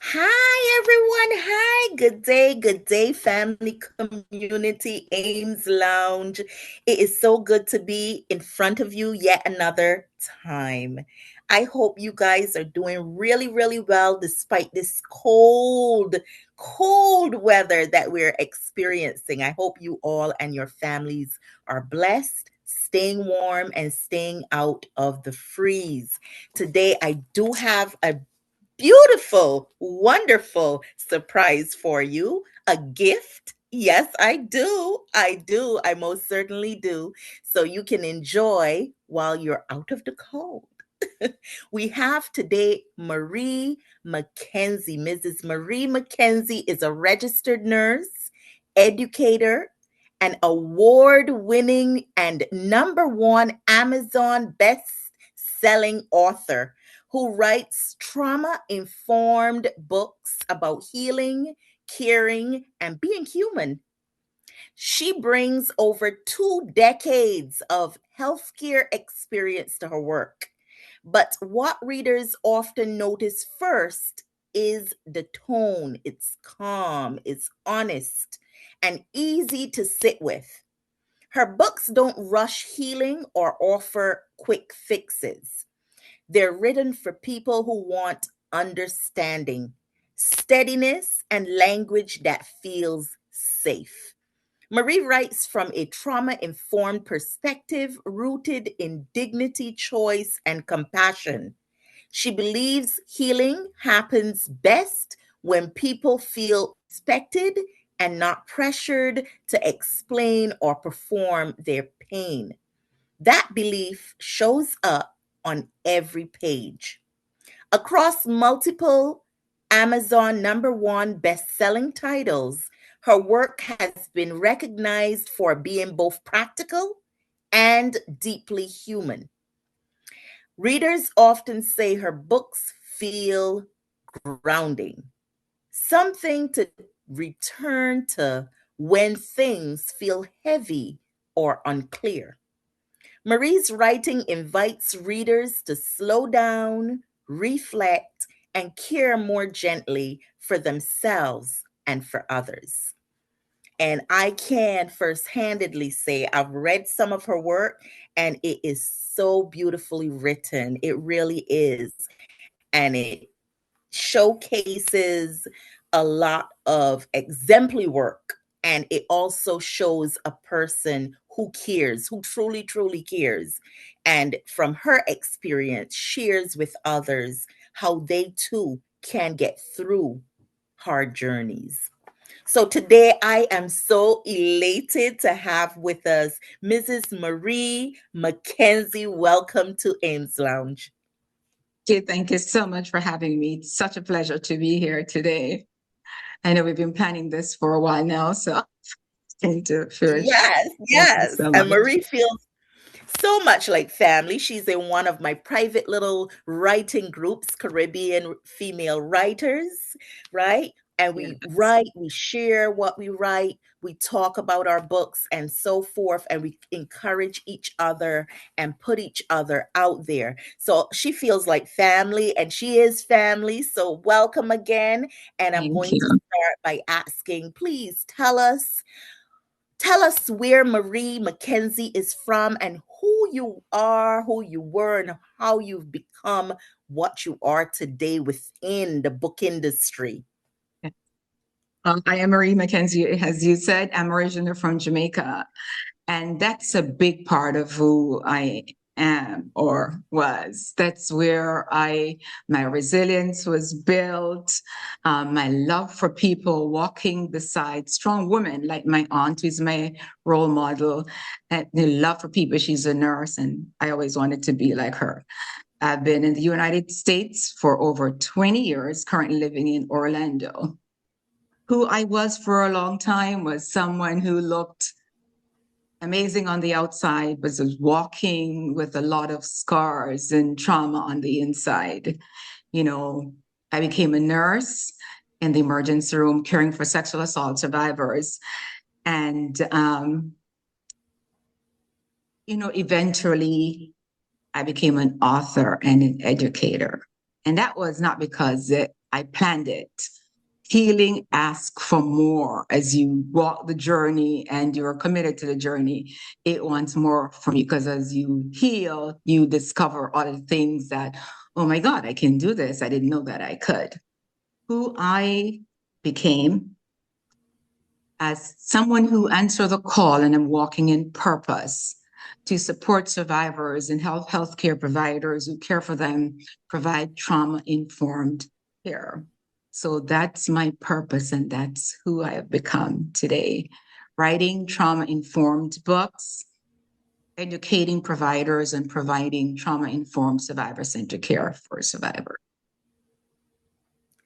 Hi, everyone. Hi. Good day, family, community, Ames Lounge. It is so good to be in front of you yet another time. I hope you guys are doing really, really well despite this cold weather that we're experiencing. I hope you all and your families are blessed, staying warm, and staying out of the freeze. Today, I do have a beautiful, wonderful surprise for you. A gift. Yes, I do. I do. I most certainly do. So you can enjoy while you're out of the cold. We have today Marie McKenzie. Mrs. Marie McKenzie is a registered nurse, educator, an award winning and number one Amazon best selling author who writes trauma informed books about healing, caring, and being human. She brings over 2 decades of healthcare experience to her work. But what readers often notice first is the tone. It's calm, it's honest, and easy to sit with. Her books don't rush healing or offer quick fixes. They're written for people who want understanding, steadiness, and language that feels safe. Marie writes from a trauma informed perspective rooted in dignity, choice, and compassion. She believes healing happens best when people feel respected and not pressured to explain or perform their pain. That belief shows up on every page. Across multiple Amazon number one best-selling titles, her work has been recognized for being both practical and deeply human. Readers often say her books feel grounding, something to return to when things feel heavy or unclear. Marie's writing invites readers to slow down, reflect, and care more gently for themselves and for others. And I can first-handedly say I've read some of her work and it is so beautifully written. It really is. And it showcases a lot of exemplary work, and it also shows a person who cares, who truly, truly cares. And from her experience, shares with others how they too can get through hard journeys. So today I am so elated to have with us Mrs. Marie McKenzie. Welcome to Ames Lounge. Okay, thank you so much for having me. It's such a pleasure to be here today. I know we've been planning this for a while now, so thank you for Yes, thank you yes. so And much. Marie feels so much like family. She's in one of my private little writing groups, Caribbean female writers, right? And we Yes. write, we share what we write, we talk about our books and so forth, and we encourage each other and put each other out there. So she feels like family, and she is family. So welcome again. And I'm Thank going to you. start by asking, please tell us where Marie McKenzie is from and who you are, who you were, and how you've become what you are today within the book industry. I am Marie McKenzie. As you said, I'm originally from Jamaica, and that's a big part of who I am or was. That's where my resilience was built, my love for people, walking beside strong women like my aunt, who's my role model, and the love for people. She's a nurse, and I always wanted to be like her. I've been in the United States for over 20 years, currently living in Orlando. Who I was for a long time was someone who looked amazing on the outside, but was walking with a lot of scars and trauma on the inside. You know, I became a nurse in the emergency room caring for sexual assault survivors. And, eventually I became an author and an educator. And that was not because I planned it. Healing asks for more. As you walk the journey and you're committed to the journey, it wants more from you, because as you heal, you discover other things that, oh my God, I can do this. I didn't know that I could. Who I became as someone who answered the call and am walking in purpose to support survivors and help healthcare providers who care for them, provide trauma-informed care. So that's my purpose, and that's who I have become today. Writing trauma-informed books, educating providers, and providing trauma-informed survivor-centered care for survivors.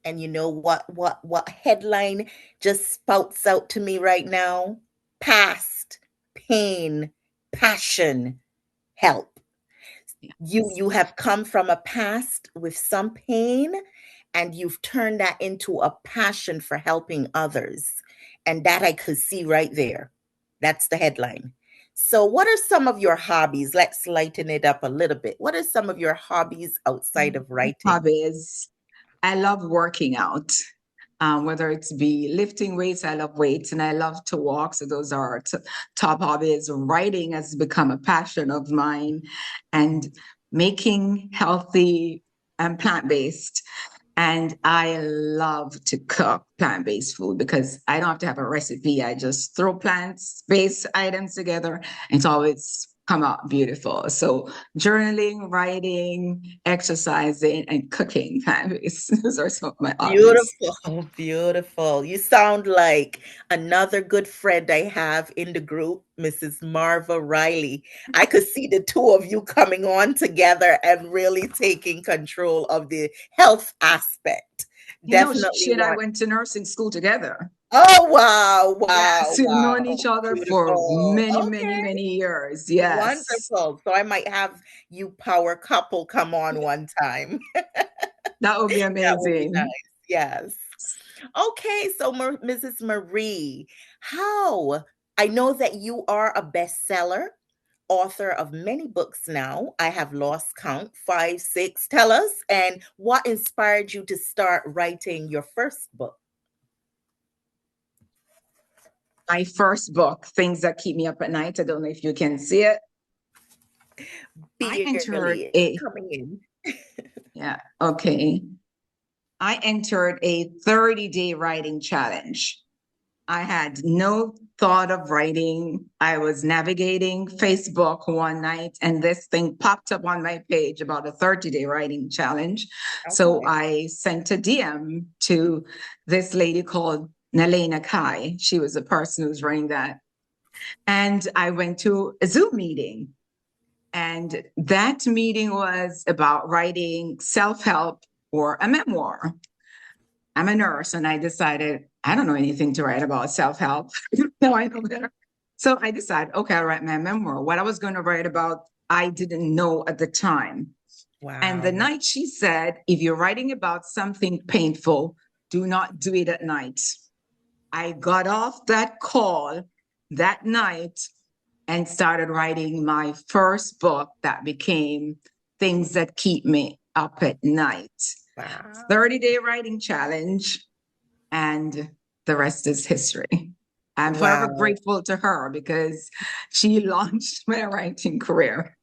And you know what headline just spouts out to me right now? Past, pain, passion, help. You have come from a past with some pain, and you've turned that into a passion for helping others. And that I could see right there. That's the headline. So, what are some of your hobbies? Let's lighten it up a little bit. What are some of your hobbies outside of writing? Hobbies. I love working out. Whether it's be lifting weights, I love weights, and I love to walk. So those are top hobbies. Writing has become a passion of mine, and making healthy and plant-based. And I love to cook plant-based food because I don't have to have a recipe. I just throw plant-based items together, and it's always come out beautiful. So journaling, writing, exercising, and cooking plant-based. Those are some of my hobbies. Beautiful, beautiful. You sound like another good friend I have in the group, Mrs. Marva Riley. I could see the two of you coming on together and really taking control of the health aspect. You know, she Definitely and I want. went to nursing school together. Oh, wow, wow, Yes, we've known wow. each other for Beautiful. many, many, Okay, many years. Yes, wonderful. So I might have you power couple come on one time. that would be That would be nice. amazing. Yes. Okay, so Mrs. Marie, how? I know that you are a bestseller, author of many books now. I have lost count, five, six. Tell us, and what inspired you to start writing your first book? My first book, Things That Keep Me Up at Night. I don't know if you can see it. I entered Barely. It's a, coming in. yeah, okay. I entered a 30-day writing challenge. I had no thought of writing. I was navigating Facebook one night, and this thing popped up on my page about a 30-day writing challenge. So Okay. I sent a DM to this lady called Nalena Kai. She was the person who was running that. And I went to a Zoom meeting. And that meeting was about writing self-help or a memoir. I'm a nurse, and I decided I don't know anything to write about self-help. Now I know better. So I decided, okay, I'll write my memoir. What I was going to write about, I didn't know at the time. And the Wow. night she said, if you're writing about something painful, do not do it at night. I got off that call that night and started writing my first book that became Things That Keep Me Up at Night. Wow. 30-day writing challenge, and the rest is history. I'm forever Wow. grateful to her because she launched my writing career.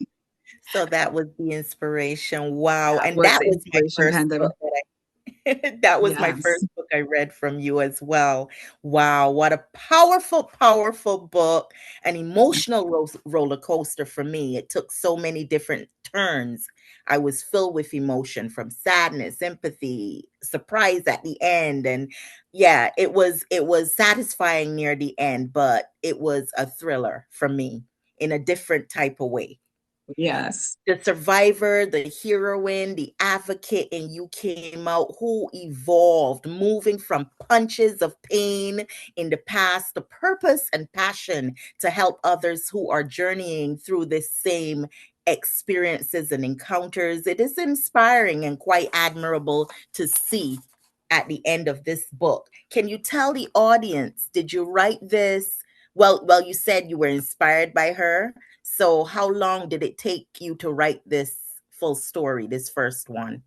So that was the inspiration. Wow. That And was that the was my inspiration first behind them. book that that was my Yes. first book I read from you as well. Wow, what a powerful, powerful book, an emotional roller coaster for me. It took so many different turns. I was filled with emotion from sadness, empathy, surprise at the end, and yeah, it was satisfying near the end, but it was a thriller for me in a different type of way. Yes. The survivor, the heroine, the advocate, and you came out who evolved, moving from punches of pain in the past to purpose and passion to help others who are journeying through this same experiences and encounters. It is inspiring and quite admirable to see at the end of this book. Can you tell the audience, did you write this? Well, you said you were inspired by her. So, how long did it take you to write this full story, this first one?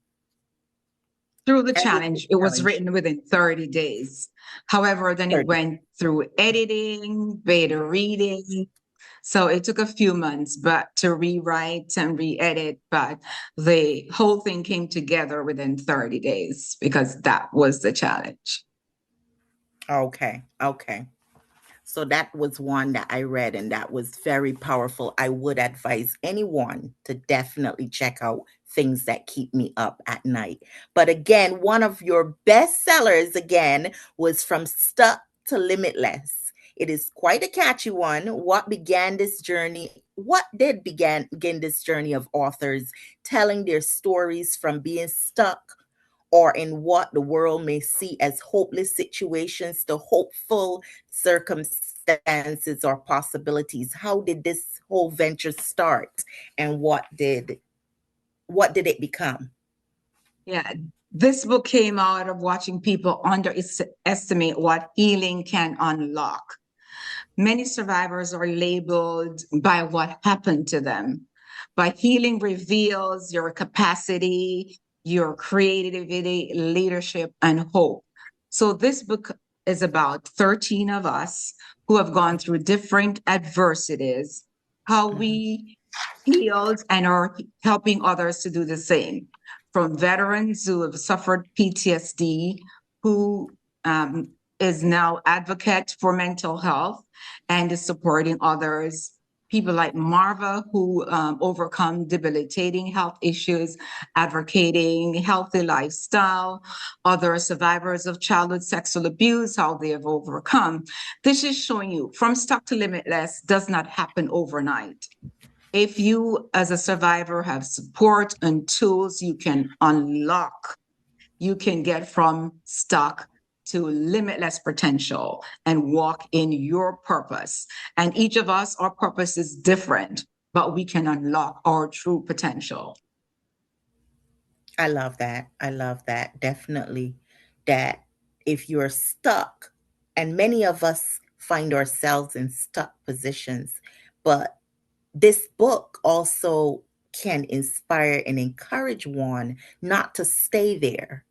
through the And with the challenge. It was challenge, written within 30 days. However, then it 30. went through editing, beta reading. So it took a few months, but to rewrite and re-edit, but the whole thing came together within 30 days because that was the challenge. Okay. Okay. So that was one that I read and that was very powerful. I would advise anyone to definitely check out Things That Keep Me Up at Night. But again, one of your best sellers again was From Stuck to Limitless. It is quite a catchy one. What began this journey? What did begin this journey of authors telling their stories from being stuck or in what the world may see as hopeless situations to hopeful circumstances or possibilities? How did this whole venture start, and what did it become? Yeah, this book came out of watching people underestimate what healing can unlock. Many survivors are labeled by what happened to them, but healing reveals your capacity, your creativity, leadership, and hope. So, this book is about 13 of us who have gone through different adversities, how Mhm. we healed and are helping others to do the same. From veterans who have suffered PTSD, who is now advocate for mental health and is supporting others. People like Marva, who overcome debilitating health issues, advocating healthy lifestyle, other survivors of childhood sexual abuse, how they have overcome. This is showing you from stuck to limitless does not happen overnight. If you, as a survivor, have support and tools, you can unlock, you can get from stuck to limitless potential and walk in your purpose. And each of us, our purpose is different, but we can unlock our true potential. I love that. I love that. Definitely that if you're stuck, and many of us find ourselves in stuck positions, but this book also can inspire and encourage one not to stay there,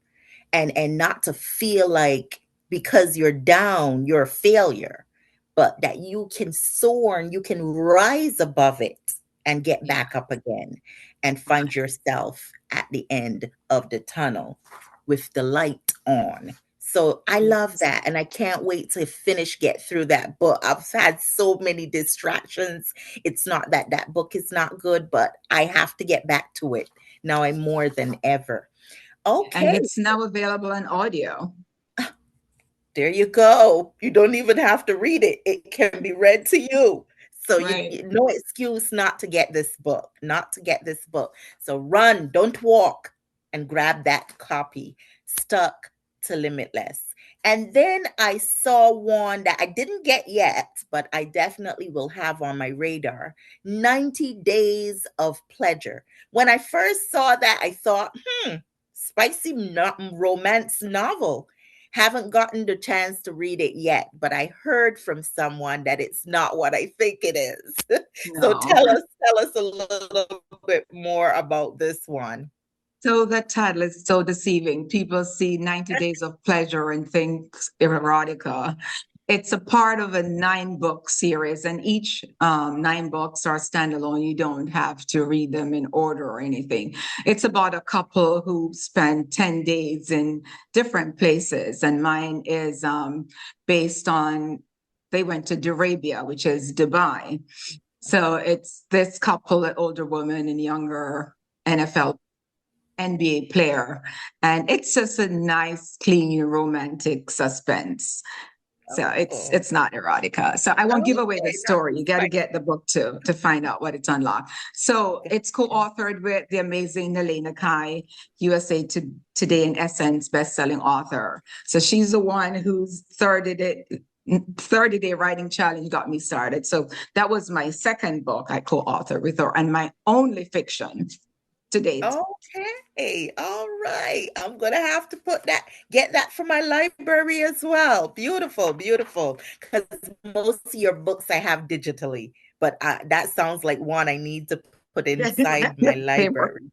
and not to feel like because you're down you're a failure, but that you can soar and you can rise above it and get Yeah. back up again and find yourself at the end of the tunnel with the light on. So I love Yes. that, and I can't wait to get through that book. I've had so many distractions. It's not that that book is not good, but I have to get back to it now. I'm more than ever. And Okay, it's now available in audio. there you go. You don't even have to read it. It can be read to you. So Right. no excuse not to get this book, not to get this book. So run, don't walk, and grab that copy. Stuck to Limitless. And then I saw one that I didn't get yet, but I definitely will have on my radar. 90 Days of Pleasure. When I first saw that, I thought, spicy romance novel. Haven't gotten the chance to read it yet, but I heard from someone that it's not what I think it is. So No. tell us a little bit more about this one. So that title is so deceiving. People see 90 Days of Pleasure and think erotica. It's a part of a 9-book series, and each 9 books are standalone. You don't have to read them in order or anything. It's about a couple who spend 10 days in different places, and mine is based on they went to Arabia, which is Dubai. So it's this couple, an older woman and younger NFL NBA player. And it's just a nice, clean, romantic suspense. So it's Oh, it's not erotica. So I won't give away the okay, not story. too You got to spicy. get the book to find out what it's unlocked. So it's Gotcha. co-authored with the amazing Nelena Kai, Today and Essence best-selling author. So she's the one whose 30-day writing challenge got me started. So that was my second book I co-authored with her and my only fiction to date. Okay, all right. I'm gonna have to get that for my library as well. Beautiful, beautiful. Because most of your books I have digitally, but that sounds like one I need to put inside my Paper. library.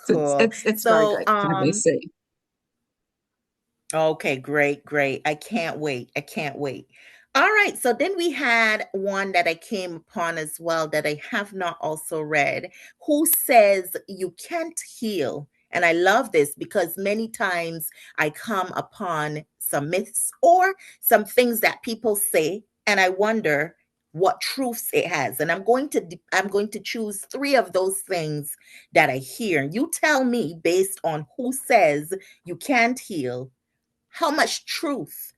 Cool. It's very So, good, as they say. okay, great, great. I can't wait. I can't wait. All right. So then we had one that I came upon as well that I have not also read. Who says you can't heal? And I love this because many times I come upon some myths or some things that people say, and I wonder what truths it has. And I'm going to choose three of those things that I hear. You tell me based on who says you can't heal how much truth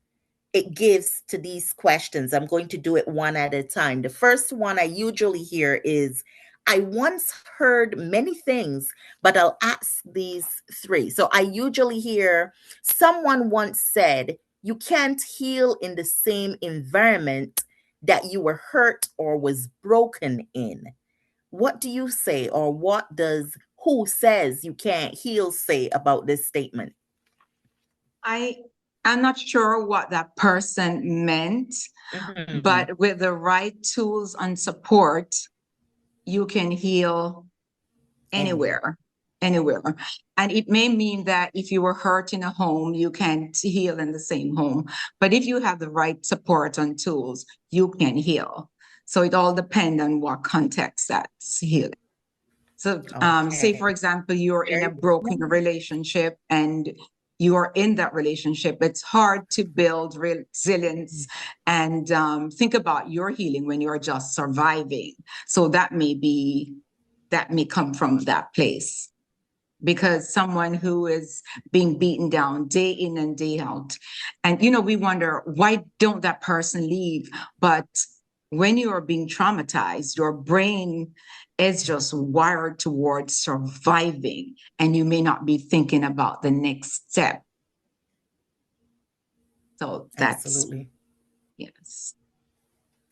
it gives to these questions. I'm going to do it one at a time. The first one I usually hear is I once heard many things, but I'll ask these three. So I usually hear someone once said, you can't heal in the same environment that you were hurt or was broken in. What do you say, or what does who says you can't heal say about this statement? I I'm not sure what that person meant, Mhm. but with the right tools and support, you can heal Anywhere. anywhere, anywhere. And it may mean that if you were hurt in a home, you can't heal in the same home. But if you have the right support and tools, you can heal. So it all depends on what context that's healing. So, say for Okay. example, you're in Very a broken good. relationship and you are in that relationship. It's hard to build resilience and think about your healing when you're just surviving. So that may come from that place because someone who is being beaten down day in and day out. And, we wonder, why don't that person leave? But when you are being traumatized, your brain is just wired towards surviving, and you may not be thinking about the next step. So that's, Absolutely. yes.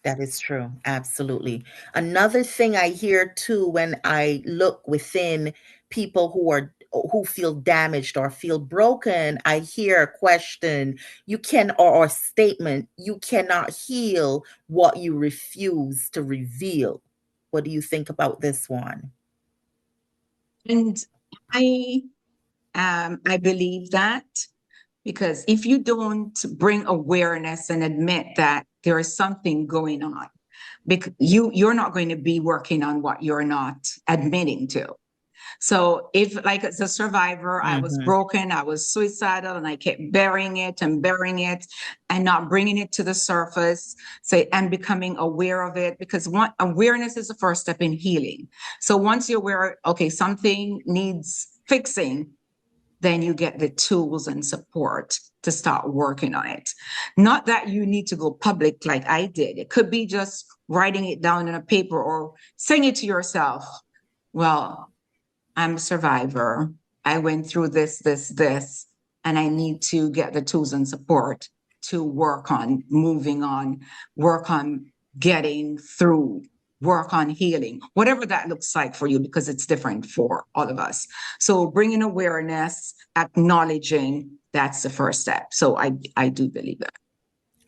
That is true. Absolutely. Another thing I hear too when I look within people who feel damaged or feel broken, I hear a question, you can or statement, you cannot heal what you refuse to reveal. What do you think about this one? And I, I believe that. Because if you don't bring awareness and admit that there is something going on, because you're not going to be working on what you're not admitting to. So if like as a survivor, I was Mhm. broken, I was suicidal, and I kept burying it and not bringing it to the surface, say, and becoming aware of it, because one awareness is the first step in healing. So once you're aware, okay, something needs fixing, then you get the tools and support to start working on it. Not that you need to go public like I did. It could be just writing it down in a paper or saying it to yourself. Well, I'm a survivor. I went through this, and I need to get the tools and support to work on moving on, work on getting through, work on healing, whatever that looks like for you, because it's different for all of us. So bringing awareness, acknowledging, that's the first step. So I do believe that.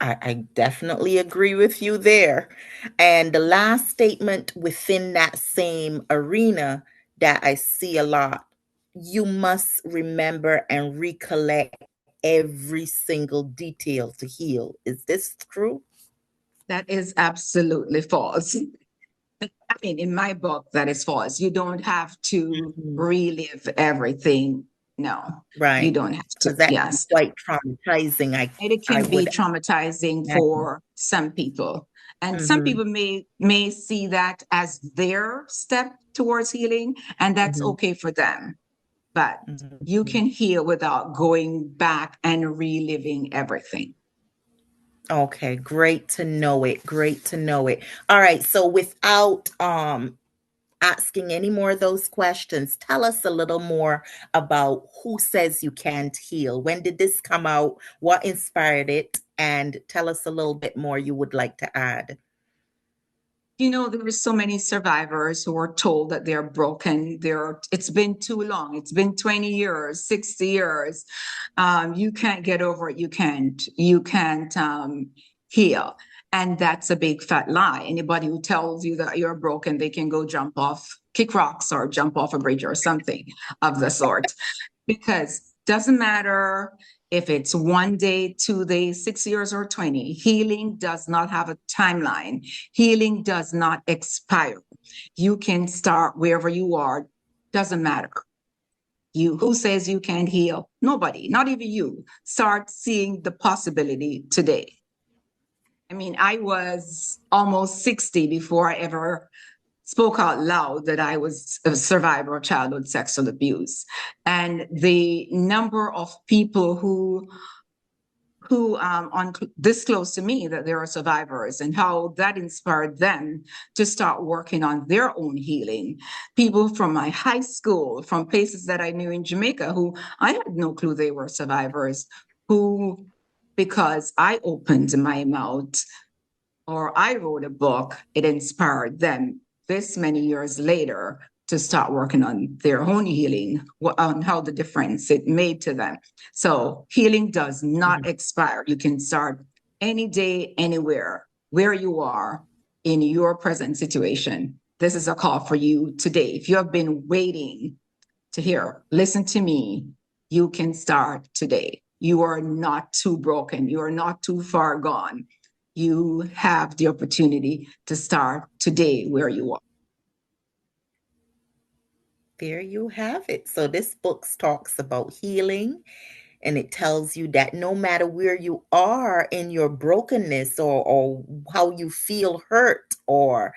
I definitely agree with you there. And the last statement within that same arena that I see a lot, you must remember and recollect every single detail to heal. Is this true? That is absolutely false. I mean, in my book, that is false. You don't have to Mhm. relive everything. No, you Right. don't have to. Because that can be Yes. quite traumatizing. And it I can be would traumatizing imagine. for some people. And some Mhm, people may see that as their step towards healing, and that's mhm, okay for them. But you mhm. can heal without going back and reliving everything. Okay, great to know it. Great to know it. All right, so without asking any more of those questions, tell us a little more about who says you can't heal. When did this come out? What inspired it? And tell us a little bit more you would like to add. There are so many survivors who are told that they're broken. It's been too long. It's been 20 years, 60 years. You can't get over it. You can't heal. And that's a big fat lie. Anybody who tells you that you're broken, they can go jump off kick rocks or jump off a bridge or something of the sort. Because doesn't matter if it's 1 day, 2 days, 6 years, or 20, healing does not have a timeline. Healing does not expire. You can start wherever you are, doesn't matter. You, who says you can't heal? Nobody, not even you. Start seeing the possibility today. I mean, I was almost 60 before I ever spoke out loud that I was a survivor of childhood sexual abuse. And the number of people who on this close to me that there are survivors, and how that inspired them to start working on their own healing. People from my high school, from places that I knew in Jamaica, who I had no clue they were survivors, who, because I opened my mouth or I wrote a book, it inspired them this many years later to start working on their own healing, on how the difference it made to them. So healing does not expire. You can start any day, anywhere, where you are in your present situation. This is a call for you today. If you have been waiting to hear, listen to me, you can start today. You are not too broken. You are not too far gone. You have the opportunity to start today where you are. There you have it. So this book talks about healing, and it tells you that no matter where you are in your brokenness, or how you feel hurt, or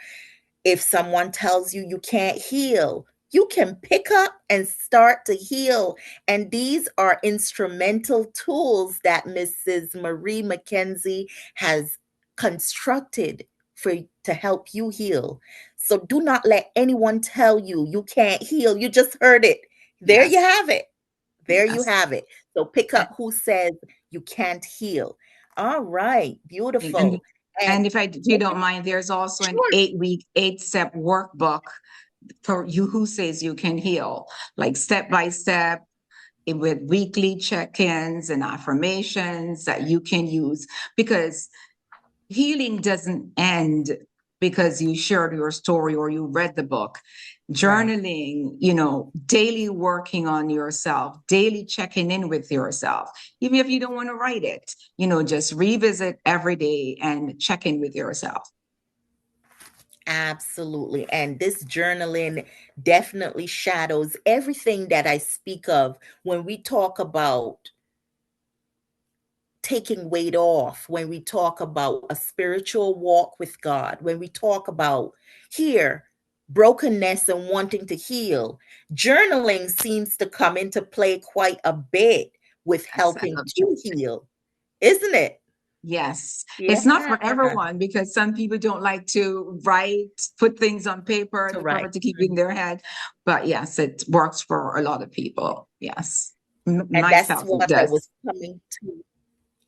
if someone tells you you can't heal, you can pick up and start to heal. And these are instrumental tools that Mrs. Marie McKenzie has constructed for to help you heal. So do not let anyone tell you you can't heal. You just heard it. There Yes, you have it. There you yes. have it. So pick up who says you can't heal. All right, And beautiful. And and if you don't mind, there's also an sure. 8-week, 8-step workbook for you who says you can heal, like step by step, with weekly check-ins and affirmations that you can use, because healing doesn't end because you shared your story or you read the book. Right. Journaling, daily working on yourself, daily checking in with yourself, even if you don't want to write it, just revisit every day and check in with yourself. Absolutely. And this journaling definitely shadows everything that I speak of when we talk about taking weight off, when we talk about a spiritual walk with God, when we talk about here, brokenness and wanting to heal. Journaling seems to come into play quite a bit with Yes, I helping love to journaling. heal, isn't it? Yes, Yeah, it's not for everyone because some people don't like to write, put things on paper. to They write. prefer to keep it in their head. But yes, it works for a lot of people. Yes, And that's myself, it what I does. was coming to.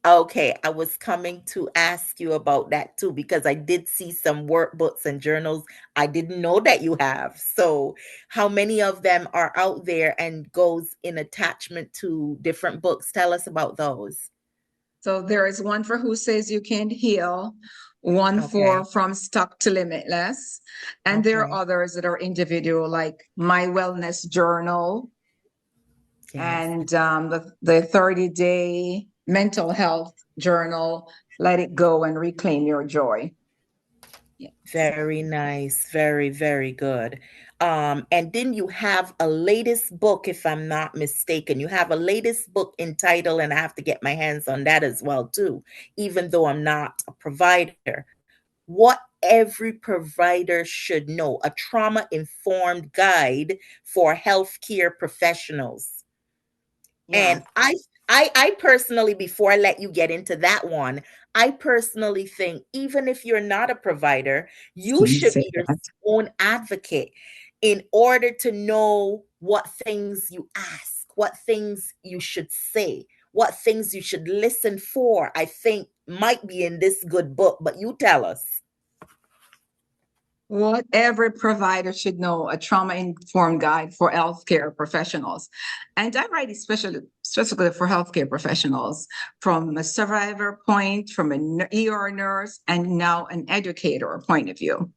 Okay, I was coming to ask you about that too, because I did see some workbooks and journals I didn't know that you have. So, how many of them are out there and goes in attachment to different books? Tell us about those. So there is one for Who Says You Can't Heal, one for Okay. From Stuck to Limitless, and there are Okay. others that are individual, like My Wellness Journal Yes. and the 30-day mental health journal, Let It Go and Reclaim Your Joy. Yeah. Very nice. Very, very good. And then you have a latest book, if I'm not mistaken. You have a latest book entitled, and I have to get my hands on that as well, too, even though I'm not a provider. What every provider should know, a trauma informed guide for healthcare professionals. Yeah. And I personally, before I let you get into that one, I personally think even if you're not a provider, you You should said be your that. own advocate in order to know what things you ask, what things you should say, what things you should listen for. I think might be in this good book, but you tell us. What every provider should know, a trauma-informed guide for healthcare professionals. And I write it specifically for healthcare professionals from a survivor point, from an ER nurse, and now an educator point of view.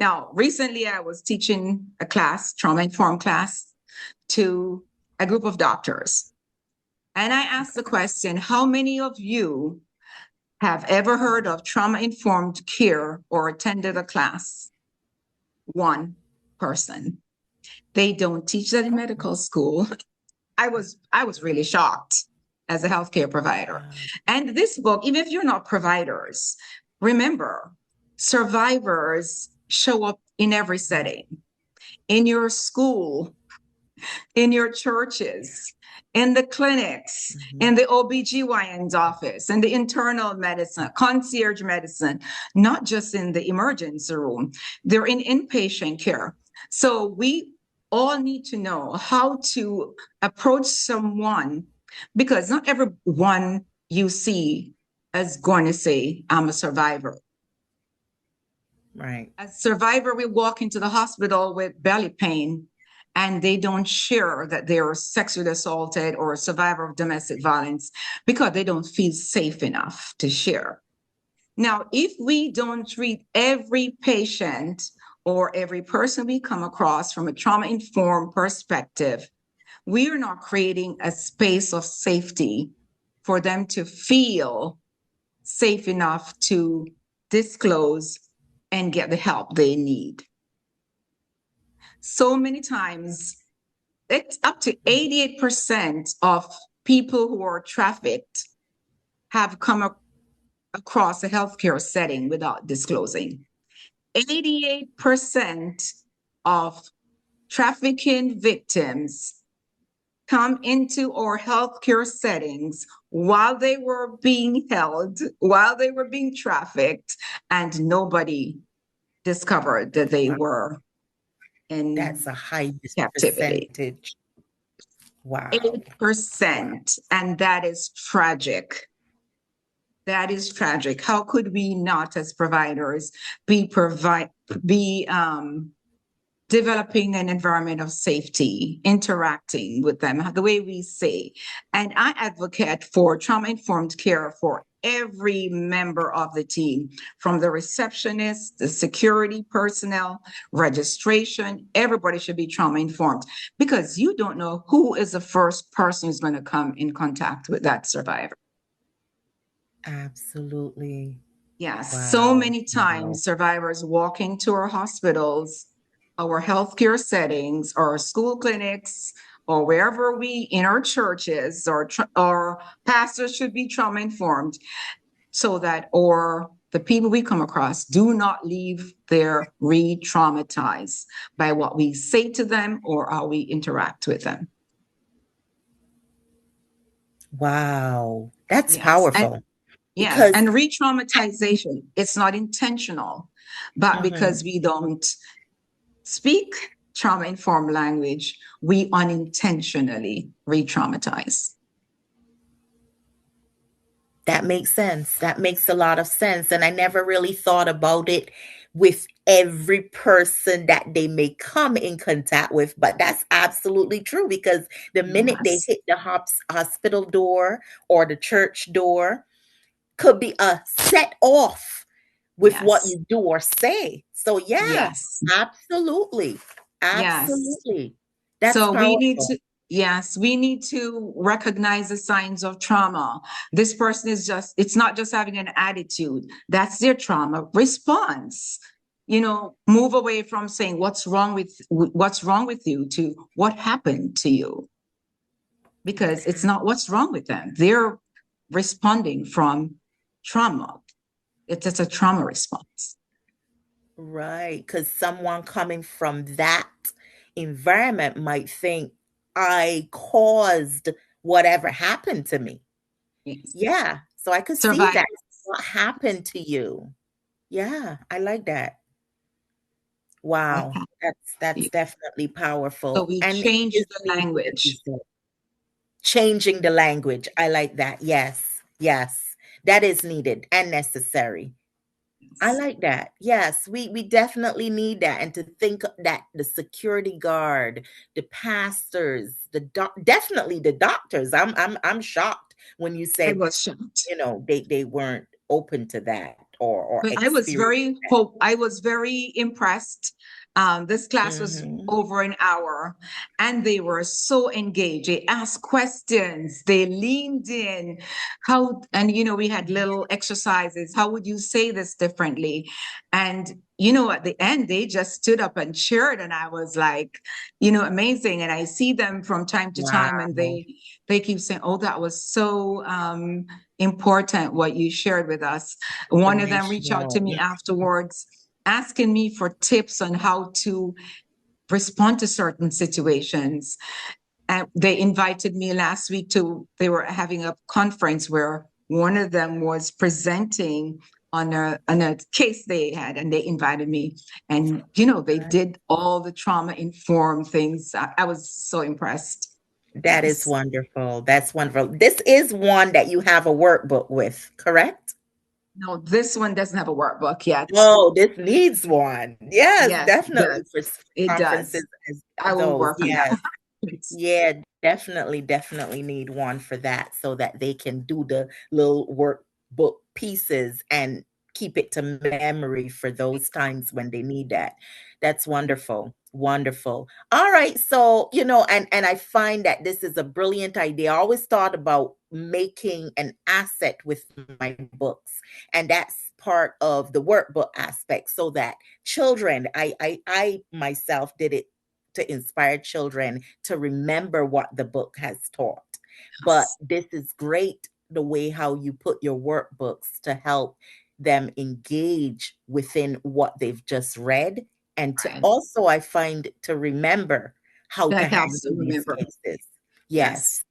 Now, recently I was teaching a class, trauma-informed class, to a group of doctors. And I asked the question, how many of you have ever heard of trauma-informed care or attended a class? One person. They don't teach that in medical school. I was really shocked as a healthcare provider. And this book, even if you're not providers, remember, survivors show up in every setting, in your school, in your churches, in the clinics, in the OBGYN's office, in the internal medicine, concierge medicine, not just in the emergency room. They're in inpatient care. So we all need to know how to approach someone, because not everyone you see is going to say, I'm a survivor. Right. As a survivor, we walk into the hospital with belly pain and they don't share that they're sexually assaulted or a survivor of domestic violence because they don't feel safe enough to share. Now, if we don't treat every patient or every person we come across from a trauma-informed perspective, we are not creating a space of safety for them to feel safe enough to disclose and get the help they need. So many times, it's up to 88% of people who are trafficked have come across a healthcare setting without disclosing. 88% of trafficking victims come into our healthcare settings while they were being held, while they were being trafficked, and nobody discovered that they were in That's a high captivity. percentage. Wow. 8%. And that is tragic. That is tragic. How could we not, as providers, be developing an environment of safety, interacting with them, the way we say? And I advocate for trauma-informed care for every member of the team, from the receptionist, the security personnel, registration. Everybody should be trauma-informed, because you don't know who is the first person who's going to come in contact with that survivor. Absolutely. Yeah, so many Wow. times survivors walk into our hospitals, our healthcare settings, or school clinics, or wherever we, in our churches, or pastors should be trauma informed, so that the people we come across do not leave there re-traumatized by what we say to them or how we interact with them. Wow. That's Yes. powerful. Yes, Because and re-traumatization, it's not intentional, but because we don't speak trauma-informed language, we unintentionally re-traumatize. that makes sense. That makes a lot of sense. And I never really thought about it with every person that they may come in contact with, but that's absolutely true, because the minute they Yes. hit the hospital door or the church door could be a set off with what Yes. you do or say. So yeah, Yes. absolutely. Yes. Absolutely. That's So we need powerful. to, yes, we need to recognize the signs of trauma. This person it's not just having an attitude. That's their trauma response. Move away from saying what's wrong with you to what happened to you. Because it's not what's wrong with them. They're responding from trauma. It's a trauma response. Right, because someone coming from that environment might think, I caused whatever happened to me. Yes. Yeah, so I could see Survive. that. What happened to you? Yeah, I like that. What Wow, happened to that's you? definitely So powerful, we and it change gives the me language. changing the language. I like that. Yes, yes, that is needed and necessary. I like that. Yes, we definitely need that, and to think that the security guard, the pastors, definitely the doctors. I'm shocked when you I said, was shocked. they weren't open to that. or But experience that? I was very impressed. This class was Mm-hmm. over an hour and they were so engaged. They asked questions, they leaned in. And we had little exercises. How would you say this differently? And at the end, they just stood up and cheered, and I was like, amazing. And I see them from time to time, and Wow. they keep saying, "Oh, that was so important what you shared with us." One of them reached out to Informational. me afterwards, asking me for tips on how to respond to certain situations. And they invited me last week they were having a conference where one of them was presenting on a case they had, and they invited me. And, they did all the trauma informed things. I was so impressed. That is Yes. wonderful. That's wonderful. This is one that you have a workbook with, correct? No, this one doesn't have a workbook yet. Oh, this needs one. Yes, Yes, it definitely for does. It conferences does. as I will those. work on that. Yes. Yes. Yeah, definitely, definitely need one for that so that they can do the little workbook pieces and keep it to memory for those times when they need that. That's wonderful. Wonderful. All right. So, and I find that this is a brilliant idea. I always thought about making an asset with my books, and that's part of the workbook aspect so that children, I myself did it to inspire children to remember what the book has taught. But this is great the way how you put your workbooks to help them engage within what they've just read, and to Right. also, I find, to remember how to That helps to handle these remember. cases. Yes. Yes.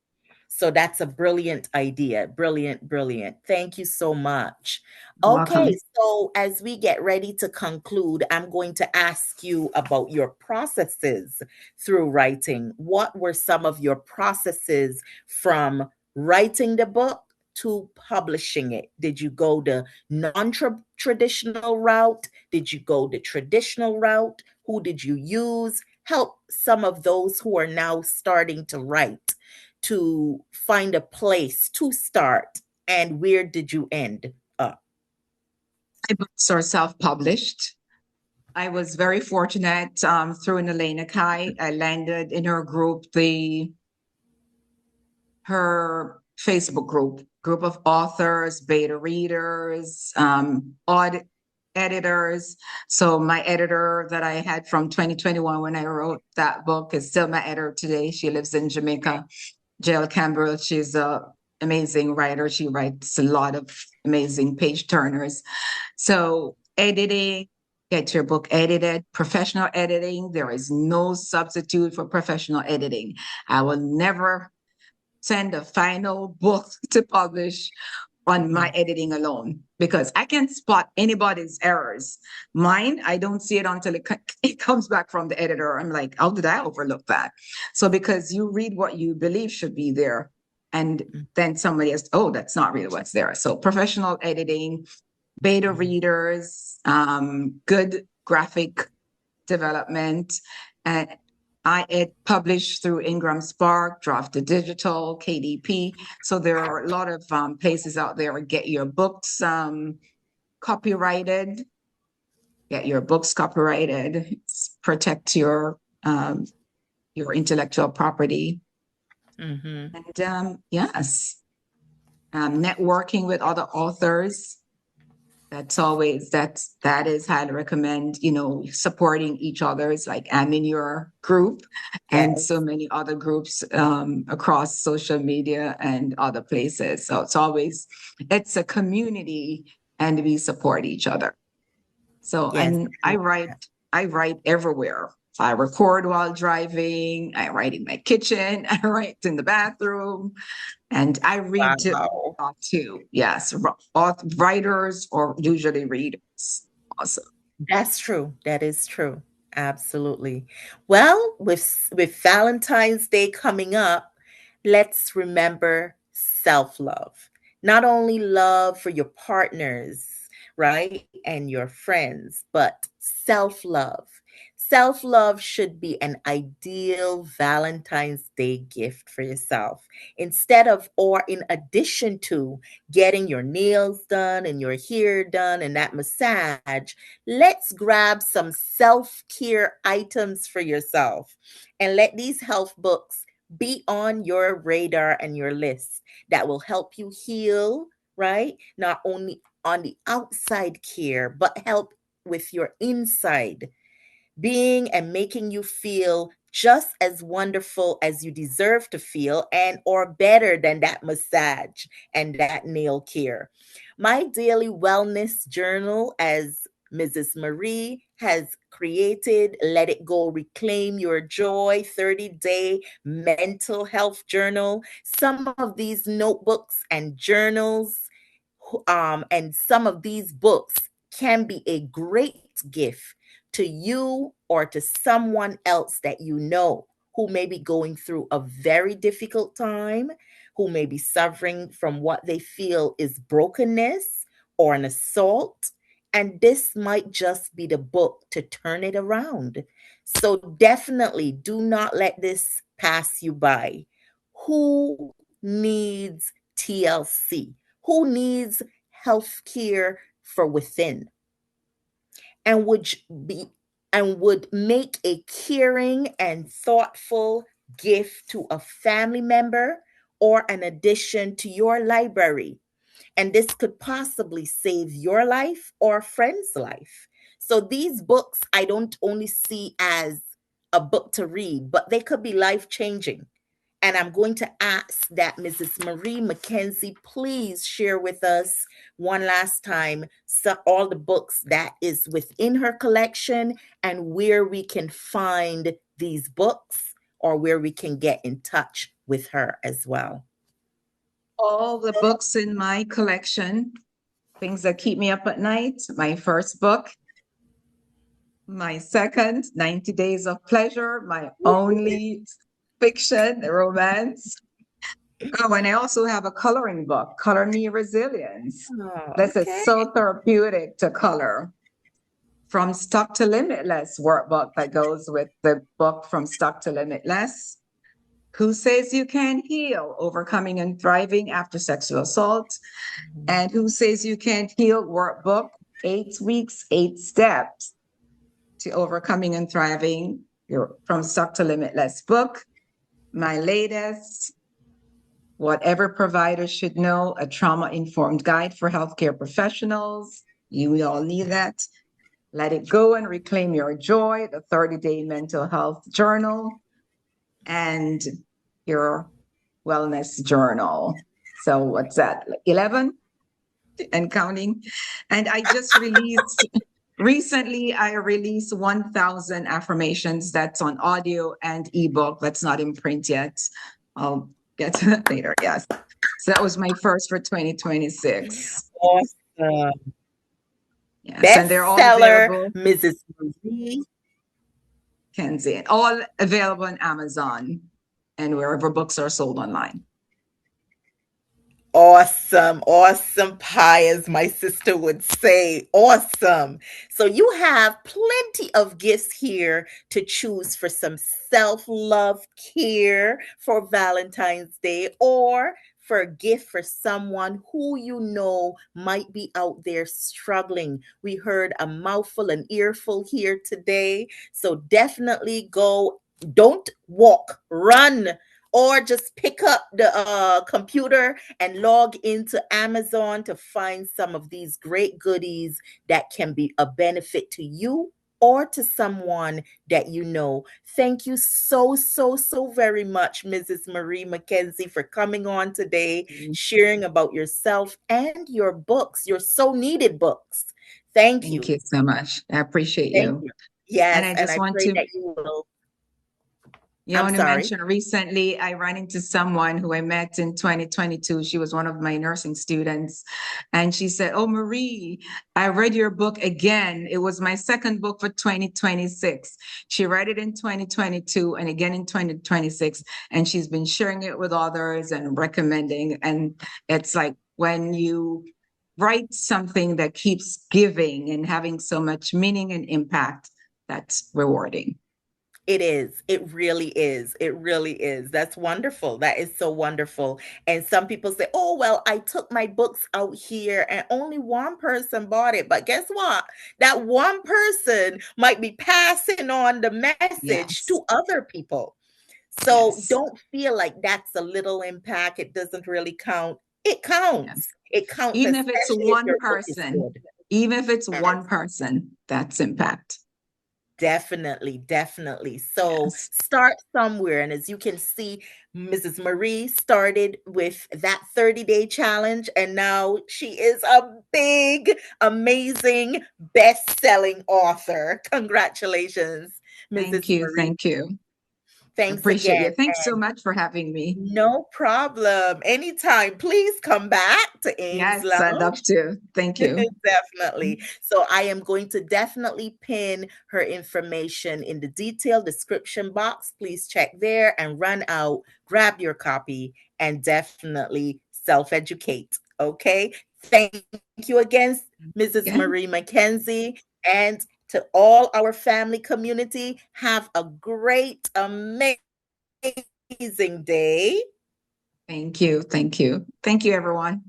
So that's a brilliant idea. Brilliant, brilliant. Thank you so much. You're Okay, welcome. so as we get ready to conclude, I'm going to ask you about your processes through writing. What were some of your processes from writing the book to publishing it? Did you go the non-traditional route? Did you go the traditional route? Who did you use? Help some of those who are now starting to write to find a place to start, and where did you end up? My books are self-published. I was very fortunate through Elena Kai. I landed in her group, her Facebook group of authors, beta readers, audit editors. So my editor that I had from 2021 when I wrote that book is still my editor today. She lives in Jamaica. Jael Campbell, she's a amazing writer. She writes a lot of amazing page turners. So editing, get your book edited, professional editing. There is no substitute for professional editing. I will never send a final book to publish on my Mhm. editing alone because I can spot anybody's errors. Mine, I don't see it until it comes back from the editor. I'm like, how did I overlook that? So because you read what you believe should be there, and then somebody else, oh, that's not really what's there. So professional editing, beta Mhm. readers, good graphic development, and I published through Ingram Spark, Drafted Digital, KDP. So there are a lot of places out there to get your books copyrighted. Get your books copyrighted. Protect your intellectual property. Mhm. And yes, networking with other authors. That is highly recommend, supporting each other's, like I'm in your group and so Yes. many other groups across social media and other places. So it's a community and we support each other. So, Yes. and I I love write, that. I write everywhere. I record while driving, I write in my kitchen, I write in the bathroom, and I read Wow. too. Yes, writers or usually readers. Also, That's true. That is true. Absolutely. Well, with Valentine's Day coming up, let's remember self-love. Not only love for your partners, right? And your friends, but self-love. Self-love should be an ideal Valentine's Day gift for yourself. Instead of or in addition to getting your nails done and your hair done and that massage, let's grab some self-care items for yourself and let these health books be on your radar and your list that will help you heal, right? Not only on the outside care, but help with your inside being and making you feel just as wonderful as you deserve to feel and or better than that massage and that nail care. My daily wellness journal, as Mrs. Marie has created, Let It Go, Reclaim Your Joy 30-day mental health journal. Some of these notebooks and journals and some of these books can be a great gift to you or to someone else that you know who may be going through a very difficult time, who may be suffering from what they feel is brokenness or an assault. And this might just be the book to turn it around. So definitely do not let this pass you by. Who needs TLC? Who needs health care for within? And be and would make a caring and thoughtful gift to a family member or an addition to your library. And this could possibly save your life or a friend's life. So these books I don't only see as a book to read, but they could be life changing. And I'm going to ask that Mrs. Marie McKenzie please share with us one last time all the books that is within her collection and where we can find these books or where we can get in touch with her as well. All the books in my collection, Things That Keep Me Up at Night, my first book. My second, 90 Days of Pleasure, my only fiction, romance. Oh, and I also have a coloring book, Color Me Resilience. Oh, This is okay. so therapeutic to color. From Stuck to Limitless workbook that goes with the book From Stuck to Limitless. Who Says You Can't Heal? Overcoming and Thriving After Sexual Assault. And Who Says You Can't Heal workbook, 8 weeks, 8 steps to overcoming and thriving, your From Stuck to Limitless book. My latest, Whatever Providers Should Know, a trauma-informed guide for healthcare professionals. You all need that. Let It Go and Reclaim Your Joy, the 30-day mental health journal, and your wellness journal. So what's that, 11 and counting? And I just recently I released 1,000 affirmations. That's on audio and ebook. That's not in print yet. I'll get to that later. Yes. So that was my first for 2026. Awesome. Yes. And they're all Bestseller, available. Mrs. Marie. Kenzie, all available on Amazon and wherever books are sold online. Awesome, awesome pie, as my sister would say. Awesome. So you have plenty of gifts here to choose for some self-love care for Valentine's Day or for a gift for someone who you know might be out there struggling. We heard a mouthful, an earful here today. So definitely go, don't walk, run, or just pick up the computer and log into Amazon to find some of these great goodies that can be a benefit to you or to someone that you know. Thank you so, so, so very much, Mrs. Marie McKenzie, for coming on today, sharing about yourself and your books, your so needed books. Thank Thank you. you so much. I appreciate Thank you. you. And Yes, I and just I want pray to that you will. You I'm want to sorry. mention recently, I ran into someone who I met in 2022. She was one of my nursing students. And she said, "Oh, Marie, I read your book again. It was my second book for 2026. She read it in 2022 and again in 2026. And she's been sharing it with others and recommending. And it's like when you write something that keeps giving and having so much meaning and impact, that's rewarding. It is. It really is. It really is. That's wonderful. That is so wonderful. And some people say, oh, well, I took my books out here and only one person bought it. But guess what? That one person might be passing on the message to Yes. other people. So Yes. don't feel like that's a little impact. It doesn't really count. It Yes. counts. It counts, Even if it's especially if one your book is person, good. even if it's Yes. one person, that's impact. Definitely, definitely. So Yes. start somewhere. And as you can see, Mrs. Marie started with that 30-day challenge, and now she is a big, amazing, best-selling author. Congratulations, Thank Mrs. you. Marie. Thank you. Thanks Appreciate you. again. Thanks so much for having me. No problem. Anytime. Please come back to Ames Yes, I'd Lounge. love to. Thank you. Definitely. So I am going to definitely pin her information in the detailed description box. Please check there and run out, grab your copy, and definitely self-educate. Okay. Thank you again, Mrs. Again, Marie McKenzie. And to all our family community, have a great, amazing day. thank you. Thank you. Thank you, everyone.